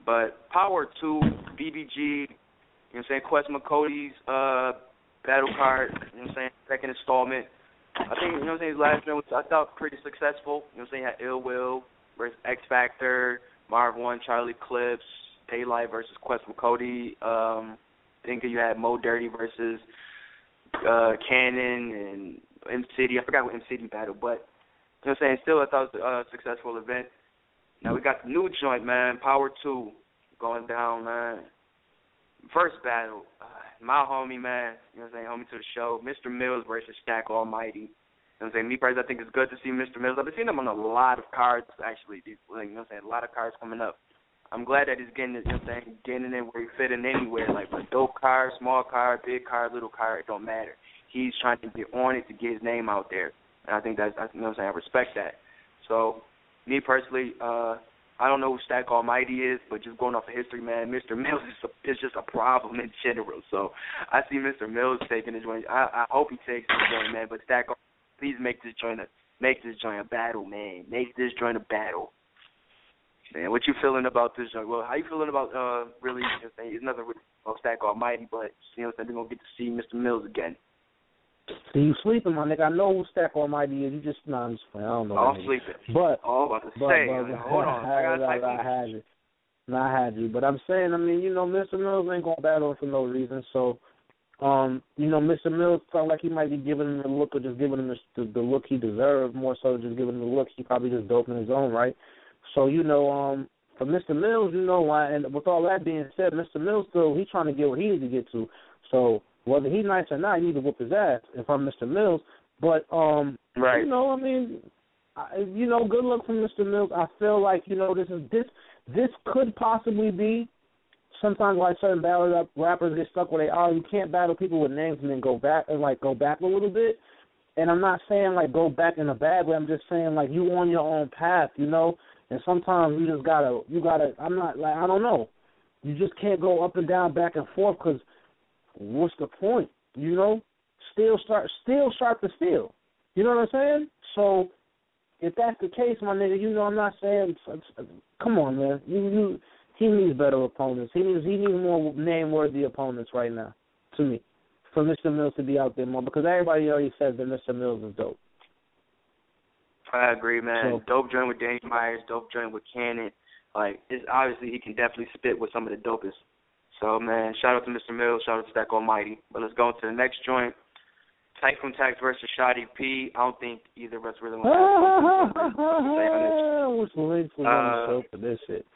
But Power 2, BBG, you know what I'm saying, Questima Cody's battle card, you know what I'm saying, second installment. I think, you know what I'm saying, his last one was, I thought, pretty successful. You know what I'm saying, he had Ill Will versus X Factor, Marvin, Charlie Clips, Daylight versus Questima Cody. I think you had Mo Dirty versus Cannon and M-City. I forgot what M-City battled, but, you know what I'm saying, still I thought it was a successful event. Now we got the new joint, man, Power 2 going down, man. First battle, my homie, man, you know what I'm saying, homie to the show, Mr. Mills versus Stack Almighty. You know what I'm saying, me personally, I think it's good to see Mr. Mills. I've been seeing him on a lot of cards, actually, you know what I'm saying, a lot of cards coming up. I'm glad that he's getting, you know what I'm saying, getting in where he fit in anywhere, like a dope card, small card, big card, little card, it don't matter. He's trying to get on it to get his name out there, and I think that's, you know what I'm saying, I respect that. So, me personally, I don't know who Stack Almighty is, but just going off of history, man, Mr. Mills is just a problem in general. So I see Mr. Mills taking this joint. I hope he takes this joint, man. But Stack, please make this joint a battle, man. Make this joint a battle. Man, what you feeling about this joint? Well, how you feeling about really? It's nothing really about Stack Almighty, but you know, we're gonna get to see Mr. Mills again. See, you sleeping, my nigga. I know who Stack Almighty is. You just, nah, I'm just playing. I don't know. I'm sleeping. But, about to say, hold on. I had you. But I'm saying, I mean, you know, Mr. Mills ain't going to battle him for no reason. So, you know, Mr. Mills felt like he might be giving him the look or just giving him the look he deserved, more so just giving him the look. He probably just dope in his own right. So, you know, for Mr. Mills, you know, and with all that being said, Mr. Mills still, he's trying to get what he needs to get to. So, whether he's nice or not, he needs to whoop his ass if I'm Mr. Mills. But, right. You know, I mean, you know, good luck from Mr. Mills. I feel like, you know, this could possibly be sometimes like certain battle rappers get stuck where you can't battle people with names and then go back a little bit. And I'm not saying, like, go back in a bad way. I'm just saying, like, you on your own path, you know. And sometimes you just gotta, I'm not, like, I don't know. You just can't go up and down, back and forth because what's the point? You know, steel sharp to steel. You know what I'm saying? So if that's the case, my nigga, you know, I'm not saying. Come on, man. He needs better opponents. He needs more name-worthy opponents right now. To me, for Mr. Mills to be out there more because everybody already says that Mr. Mills is dope. I agree, man. So, dope joint with Danny Myers, dope joint with Cannon. Like, it's obviously he can definitely spit with some of the dopest. So, man, shout out to Mr. Mills, shout out to Stack Almighty. But let's go into the next joint. Typhoon Tax versus Shotty P. I don't think either of us really want to what's the link for the show for this shit?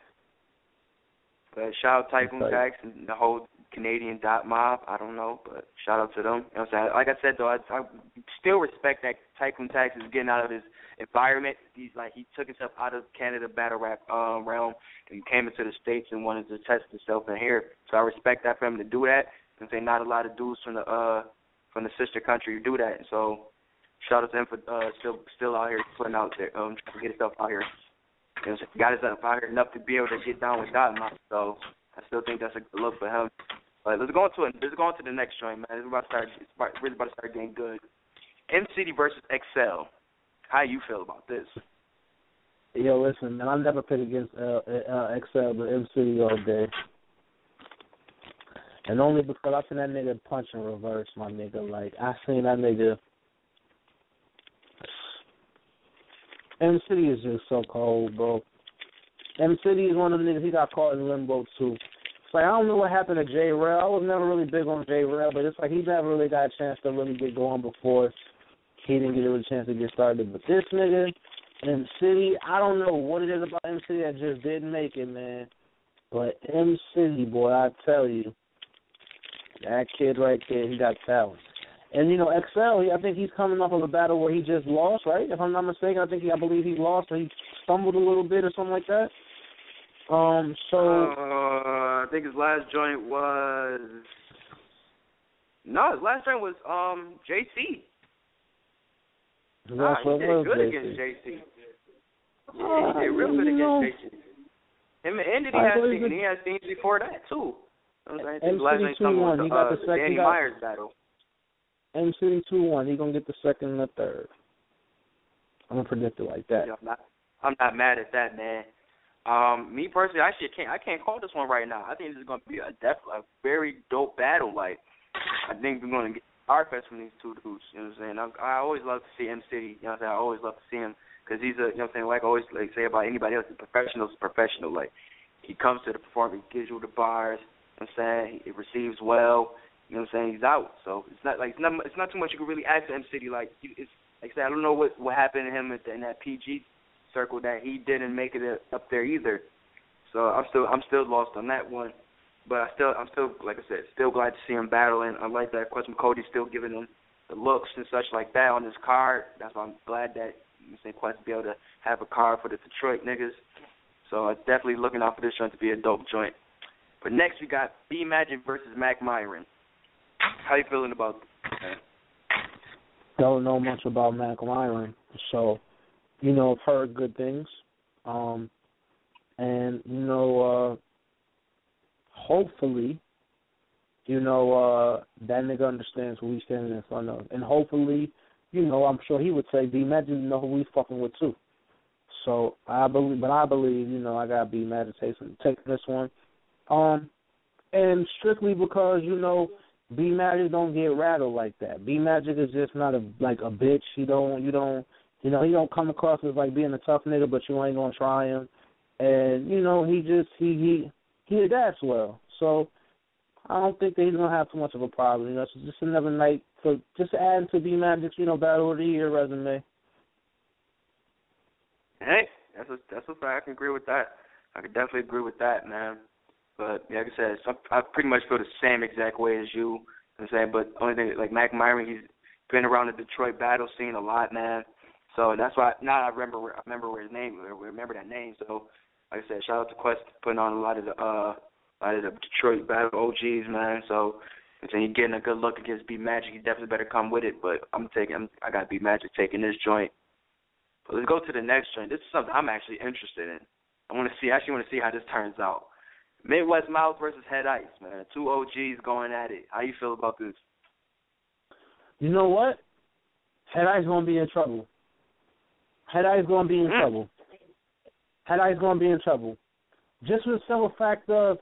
But shout out Typhoon Tax and the whole Canadian dot mob. I don't know, but shout out to them. You know what I'm saying? Like I said, though, I still respect that Typhoon Tax is getting out of his environment. He took himself out of Canada battle rap realm and came into the States and wanted to test himself in here. So I respect that for him to do that. And say not a lot of dudes from the sister country do that. So shout out to him for still out here putting out there, trying to get himself out here. You know, got himself out here enough to be able to get down with Dot Mob. So I still think that's a good look for him. But let's go on to the next joint, man. It's really about to start getting good. M-City versus XL. How you feel about this? Yo, listen, man, I'll never pick against XL, but M-City all day. And only because I seen that nigga punch in reverse, my nigga. Like, I seen that nigga. M-City is just so cold, bro. M-City is one of the niggas, he got caught in limbo, too. It's like, I don't know what happened to J-Rail. I was never really big on J-Rail, but it's like he never really got a chance to really get going before he didn't get a chance to get started. But this nigga, M-City, I don't know what it is about M-City that just didn't make it, man. But M-City, boy, I tell you, that kid right there, he got talent. And, you know, XL, I think he's coming off of a battle where he just lost, right? If I'm not mistaken, I believe he lost or he stumbled a little bit or something like that. I think his last joint was... No, his last joint was JC. Nah, he did good against JC. Yeah, he did real good against JC. Him and Andy he had scenes before that, too. I think last night was he got the second Danny Myers battle. M-City 2-1. He going to get the second and the third. I'm going to predict it like that. Yeah, I'm not mad at that, man. Me personally, actually, I can't call this one right now. I think this is going to be a very dope battle. Like, I think we're going to get Rfest from these two dudes. You know what I'm saying? I always love to see M City. You know what I'm saying? I always love to see him because he's a, you know what I'm saying, like I always say about anybody else, a professional's a professional. Like, he comes to the performance, he gives you the bars. You know what I'm saying? He receives well. You know what I'm saying? He's out. So it's not too much you can really ask M City. Like, it's like I said, I don't know what happened to him in that PG circle that he didn't make it up there either. So I'm still lost on that one. But I'm still like I said, still glad to see him battle, and I like that question. Cody's still giving him the looks and such like that on his card. That's why I'm glad that Quest be able to have a card for the Detroit niggas. So I'm definitely looking out for this joint to be a dope joint. But next we got B Magic versus Mac Myron. How you feeling about that? Don't know much about Mac Myron, so I've heard good things. And hopefully, that nigga understands who he's standing in front of. And hopefully, I'm sure he would say, B Magic, who we fucking with too. So I believe, I got B Magic take this one. And strictly because, B Magic don't get rattled like that. B Magic is just not a bitch. He don't come across as like being a tough nigga, but you ain't gonna try him. And, he adapts well. So I don't think that he's going to have too much of a problem. It's just another night for just adding to B Magic's, Battle of the Year resume. Hey, that's a fact. I can agree with that. I can definitely agree with that, man. But like I said, I pretty much feel the same exact way as you. But only thing, like Mac Myron, he's been around the Detroit battle scene a lot, man. So that's why now I remember his name. Remember that name. So like I said, shout out to Quest putting on a lot of the Detroit battle OGs, man. So he's getting a good look against B Magic. He definitely better come with it. But I got B Magic taking this joint. But let's go to the next joint. This is something I'm actually interested in. I want to see how this turns out. Midwest Miles versus Head Ice, man. Two OGs going at it. How you feel about this? You know what? Head Ice gonna be in trouble. Head Ice gonna be in trouble. Head Ice gonna be in trouble. Just for the simple fact of,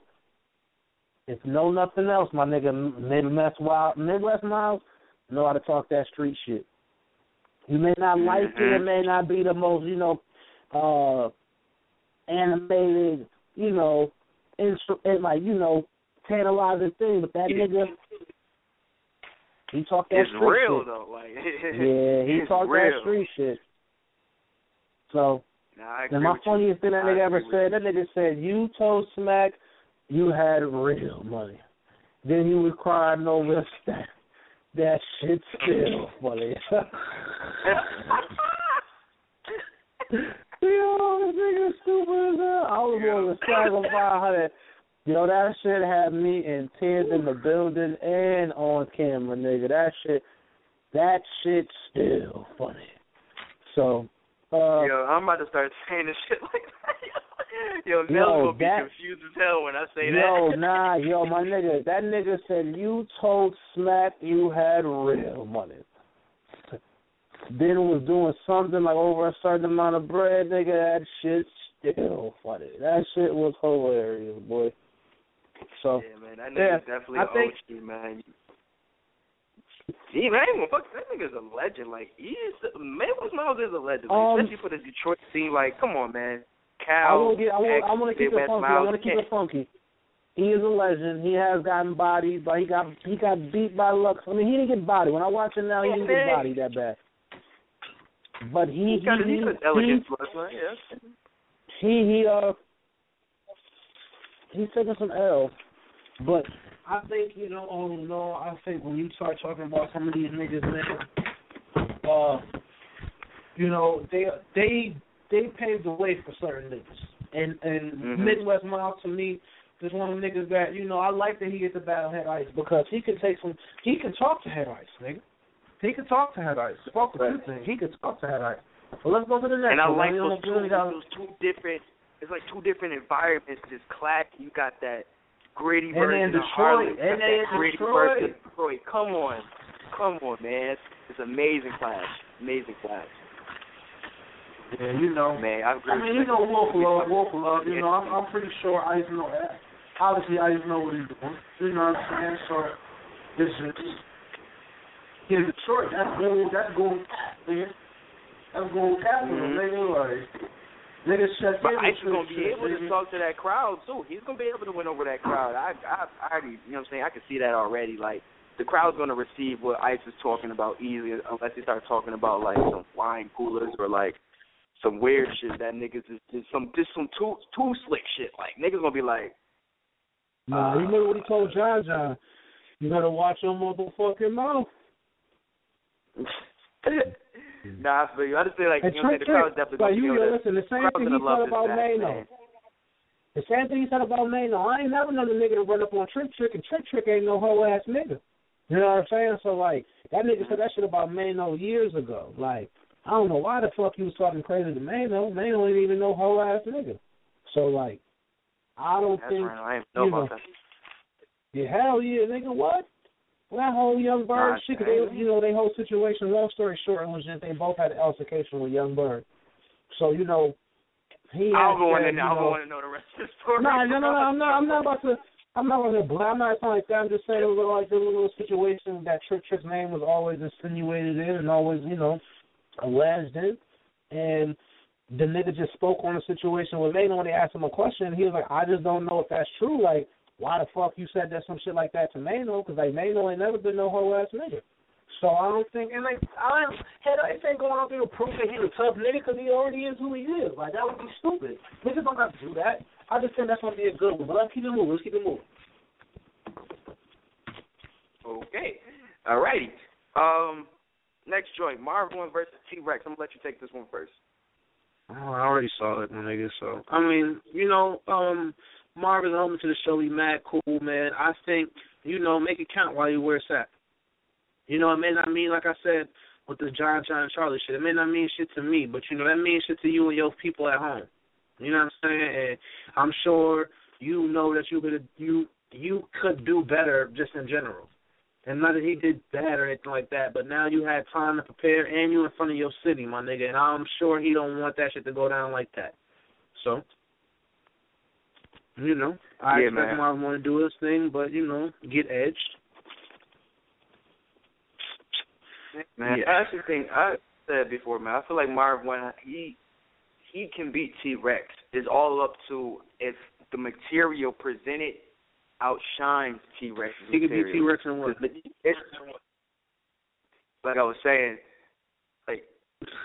if no nothing else, my nigga Midwest Miles know how to talk that street shit. You may not like it may not be the most, animated, tantalizing thing, but that nigga, he talk that street real, shit. Though, like yeah, he talk that street shit. So, and my funniest thing that nigga ever said, that nigga said, you told Smack you had real money. Then he was crying over that. That shit's still funny. Yo, this nigga stupid as hell. I was going to Smack on 500. Yo, that shit had me in tears in the building and on camera, nigga. That shit's still funny. So, yo, I'm about to start saying this shit like that. Yo, Nels will be confused as hell when I say that. Yo, my nigga, that nigga said you told Smack you had real money. Then was doing something like over a certain amount of bread, nigga. That shit's still funny. That shit was hilarious, boy. So, yeah, man, that nigga's definitely OG, man. See, man, fuck, that nigga's a legend. Like, Midwest Miles is a legend. Like, especially for the Detroit scene. Like, come on, man. I want to keep it funky. I want to keep it funky. He is a legend. He has gotten bodied, but he got beat by Lux. I mean, he didn't get bodied. When I watch him now, he didn't get bodied that bad. But he's taking some L. But I think, I think when you start talking about some of these niggas, man, they paved the way for certain niggas. And Midwest Miles, to me, is one of the niggas that, I like that he gets to battle Head Ice because he can talk to Head Ice, nigga. He can talk to Head Ice. Fuck with anything. He can talk to Head Ice. Well, let's go to the next one. And I like those two different, it's like two different environments just clash. You got that gritty version of Harlem. And then gritty version of Detroit. Come on, man. It's amazing clash. Yeah, you know. Man, I agree. I mean, you know, Loc Love. You know, I'm pretty sure Ice know that. Obviously, Ice know what he's doing. You know what I'm saying? So, this is in Detroit. That's going man. That's going capital, nigga. Like, niggas check but in. Ice is gonna be able to talk to that crowd too. He's gonna be able to win over that crowd. I already, you know what I'm saying? I can see that already. Like, the crowd's gonna receive what Ice is talking about easily, unless he starts talking about like some wine coolers or like some weird shit that niggas is some too slick shit. Like, niggas gonna be like, nah, you remember what he told John? You gotta watch your motherfucking mouth. Nah, I feel you. I just feel like, you know, the crowd's definitely like, gonna you listen, the same thing he said about Mano. The same thing he said about Mano. I ain't never known a nigga to run up on Trick, and Trick ain't no whole ass nigga. You know what I'm saying? So, like, that nigga said that shit about Mano years ago. Like, I don't know why the fuck he was talking crazy to Mano. Mano ain't even no whole ass nigga. So, like, I don't think. Right. I ain't know about that. Yeah, hell yeah, nigga, what? Well, that whole Young Bird shit, they whole situation, long story short, was that they both had an altercation with Young Bird. So, you know, he I don't want to know the rest of the story. No, I'm not about to blame anything like that. I'm just saying it was like a little situation that Trick's name was always insinuated in and always, you know, alleged in. And the nigga just spoke on the situation with Mano when they asked him a question. He was like, I just don't know if that's true. Like, why the fuck you said that some shit like that to Mano? Because, like, Mano ain't never been no whole-ass nigga. So I don't think, and, like, I ain't going out there to prove that he's a tough nigga because he already is who he is. Like, that would be stupid. Niggas don't have to do that. I just think that's going to be a good one. But let's keep it moving. Okay. All righty. Next joint, Marvin versus TRex. I'm going to let you take this one first. Oh, I already saw it, my nigga. So, I mean, you know, Marvin's home to the show. He mad cool, man. I think, you know, make it count while you wear sack. You know, it may not mean, like I said, with the John and Charlie shit, it may not mean shit to me, but, you know, that means shit to you and your people at home. You know what I'm saying? And I'm sure you know that you could do better just in general. And not that he did bad or anything like that, but now you had time to prepare and you in front of your city, my nigga, and I'm sure he don't want that shit to go down like that. So, you know, I expect Marvin want to do his thing, but, you know, get edged. Man, I actually think, I said before, man, I feel like Marvin, he can beat TRex. It's all up to if the material presented outshines T-Rex. He could beat T-Rex in what? Like I was saying, like,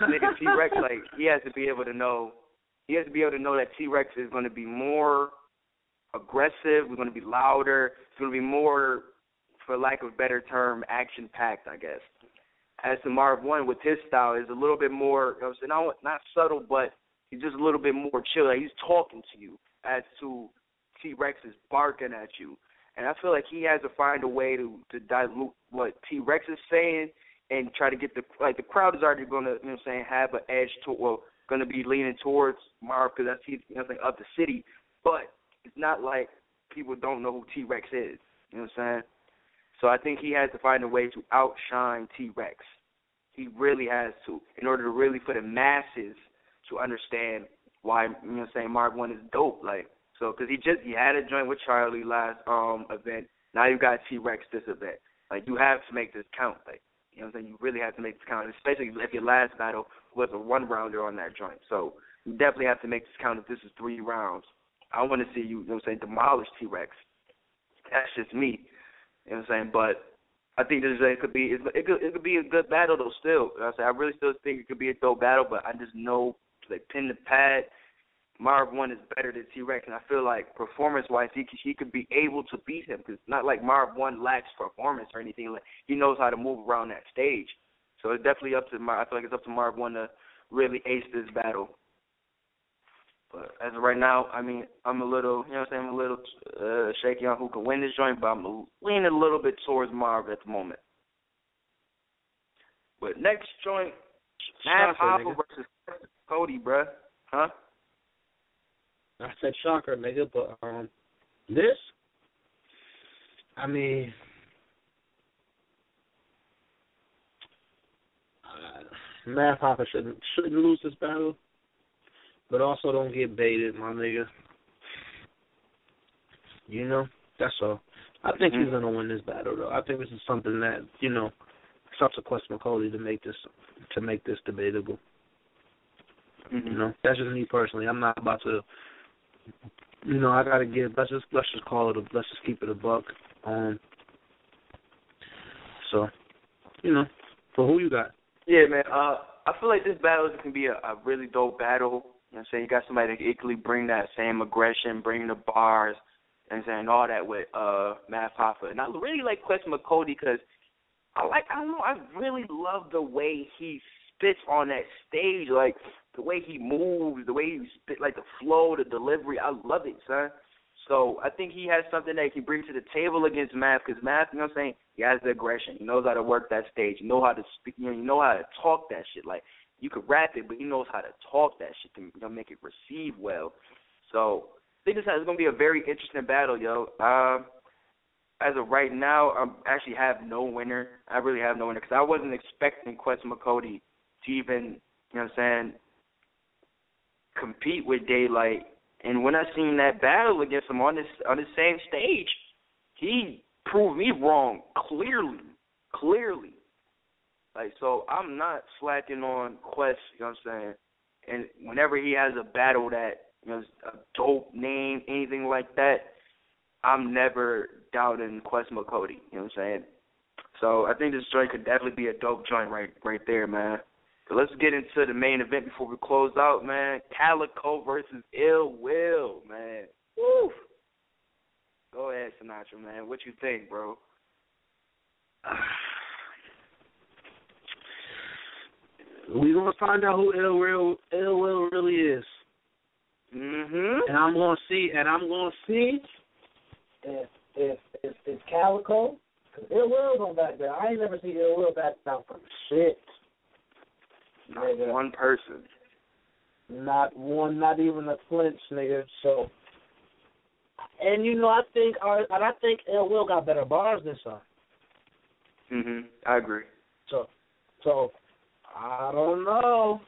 nigga, T-Rex, like, he has to be able to know that T-Rex is going to be more aggressive, we're going to be louder, it's going to be more, for lack of a better term, action-packed, I guess. As to Marv 1, with his style, is a little bit more, you know, not subtle, but he's just a little bit more chill. Like, he's talking to you, as to T-Rex is barking at you. And I feel like he has to find a way to dilute what T-Rex is saying and try to get the crowd is already going to, you know what I'm saying, have an edge to, going to be leaning towards Marv because that's, you know, of the city. But it's not like people don't know who T-Rex is. You know what I'm saying? So I think he has to find a way to outshine T-Rex. He really has to, in order to really for the masses to understand why, you know what I'm saying, Marv 1 is dope. Like, so, because he had a joint with Charlie last event. Now you got T-Rex this event. Like, you have to make this count. Like, you know what I'm saying? You really have to make this count, especially if your last battle was a one-rounder on that joint. So you definitely have to make this count if this is 3 rounds. I want to see you, you know what I'm saying, demolish T-Rex. That's just me. You know what I'm saying? But I think it could be a good battle, though, still. You know what I'm saying? I really still think it could be a dope battle, but I just know, like, pin the pad, Marv 1 is better than T-Rex, and I feel like performance-wise, he could be able to beat him, because not like Marv 1 lacks performance or anything. Like, he knows how to move around that stage. So it's definitely up to I feel like it's up to Marv 1 to really ace this battle. But as of right now, I mean, I'm a little, you know what I'm saying, I'm a little shaky on who can win this joint, but I'm leaning a little bit towards Marv at the moment. But next joint, Hhrt versus Cody, bruh. Huh? I said shocker, nigga, but this, I mean, Hhrt shouldn't lose this battle. but also don't get baited, my nigga. You know, that's all. I think he's gonna win this battle, though. I think this is something that, you know, it's up to Quest Cody to make this debatable. You know, that's just me personally. I'm not about to, you know, I gotta give. Let's just call it. Let's just keep it a buck. So, you know, for who you got? Yeah, man. I feel like this battle can be a really dope battle. You know what I'm saying? You got somebody that can equally bring that same aggression, bring the bars, and saying all that with Matt Hoffa. And I really like Quest Cody because I really love the way he spits on that stage, like the way he moves, the way he spit, like the flow, the delivery. I love it, son. So I think he has something that he can bring to the table against Math, because Math, you know what I'm saying, he has the aggression. He knows how to work that stage. You know how to speak. You know how to talk that shit. Like, you could rap it, but he knows how to talk that shit to, you know, make it receive well. So I think this is going to be a very interesting battle, yo. As of right now, I actually have no winner. I really have no winner because I wasn't expecting Quest Cody to even, you know what I'm saying, compete with Daylight. And when I seen that battle against him on the same stage, he proved me wrong clearly. Like, so I'm not slacking on Quest, you know what I'm saying? And whenever he has a battle that, you know, a dope name, anything like that, I'm never doubting Quest Cody, you know what I'm saying? So I think this joint could definitely be a dope joint right there, man. So let's get into the main event before we close out, man. Kalica versus Ill Will, man. Woo! Go ahead, Sinatra, man. What you think, bro? We gonna find out who Ill Will really is. And I'm gonna see if Kalica, because Ill Will's on back there. I ain't never seen Ill Will back down from shit. Not one person. Not one, not even a flinch, nigga. So, and you know, I think Ill Will got better bars this time. I agree. So I don't know.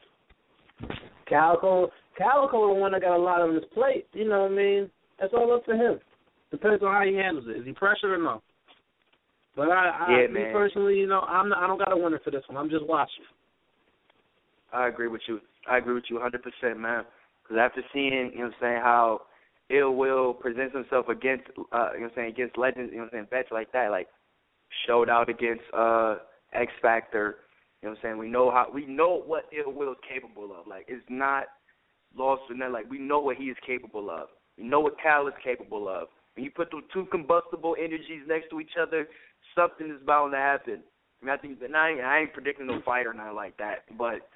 Kalica the one that got a lot on his plate. You know what I mean? That's all up to him. Depends on how he handles it. Is he pressured or no? But me personally, you know, I don't got a winner for this one. I'm just watching. I agree with you 100%, man. Because after seeing, you know what I'm saying, how Ill Will presents himself against, you know what I'm saying, against legends, you know what I'm saying, vets like that, like showed out against X Factor, you know what I'm saying. We know what Ill Will is capable of. Like, it's not lost or nothing. Like, we know what he is capable of. We know what Cal is capable of. When you put those two combustible energies next to each other, something is bound to happen. I mean, I think that I ain't predicting no fight or nothing like that, but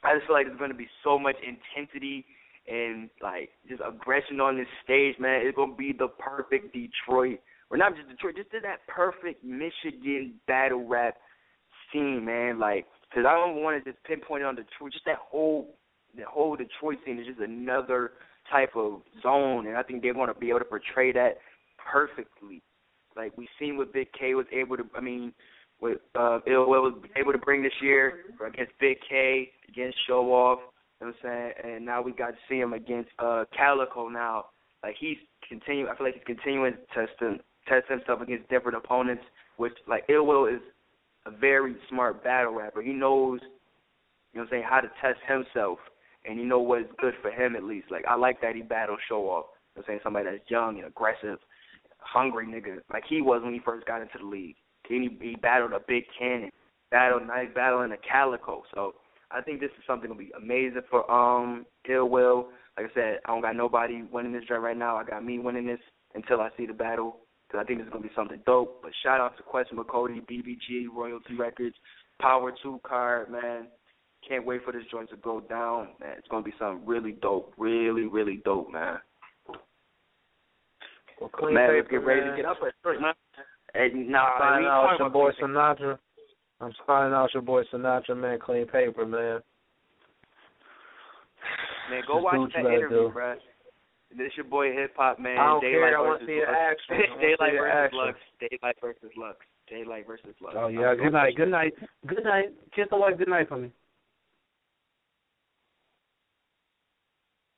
I just feel like there's going to be so much intensity and, like, just aggression on this stage, man. It's going to be the perfect Detroit, or not just Detroit, just that perfect Michigan battle rap scene, man. Like, because I don't want to just pinpoint it on Detroit. Just the whole Detroit scene is just another type of zone, and I think they're going to be able to portray that perfectly. Like, we've seen what Big K was able to, what Ill Will was able to bring this year against Big K, against Show Off, you know what I'm saying? And now we got to see him against Kalica now. Like, I feel like he's continuing to test himself against different opponents, which, like, Ill Will is a very smart battle rapper. He knows, you know what I'm saying, how to test himself, and you know what is good for him at least. Like, I like that he battles Show Off. You know what I'm saying? Somebody that's young and aggressive, hungry nigga, like he was when he first got into the league. He battled a big cannon, battling a Kalica. So I think this is something that'll be amazing for Ill Will. Like I said, I don't got nobody winning this joint right now. I got me winning this until I see the battle, because I think this is gonna be something dope. But shout out to Quest Cody, BBG, Royalty Records, Power 2 card, man. Can't wait for this joint to go down, man. It's gonna be something really dope, really dope, man. Well, man, let's get ready to get up at 3, man. Hey, I'm signing out your boy Sinatra. I'm signing out your boy Sinatra, man. Clean paper, man. Man, go watch that interview, bro. This your boy Hip Hop, man. I don't care. I want to see the action. Daylight versus Lux. Daylight versus Lux. Oh yeah. Good night. Kiss the wife. Good night for me.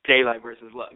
Daylight versus Lux.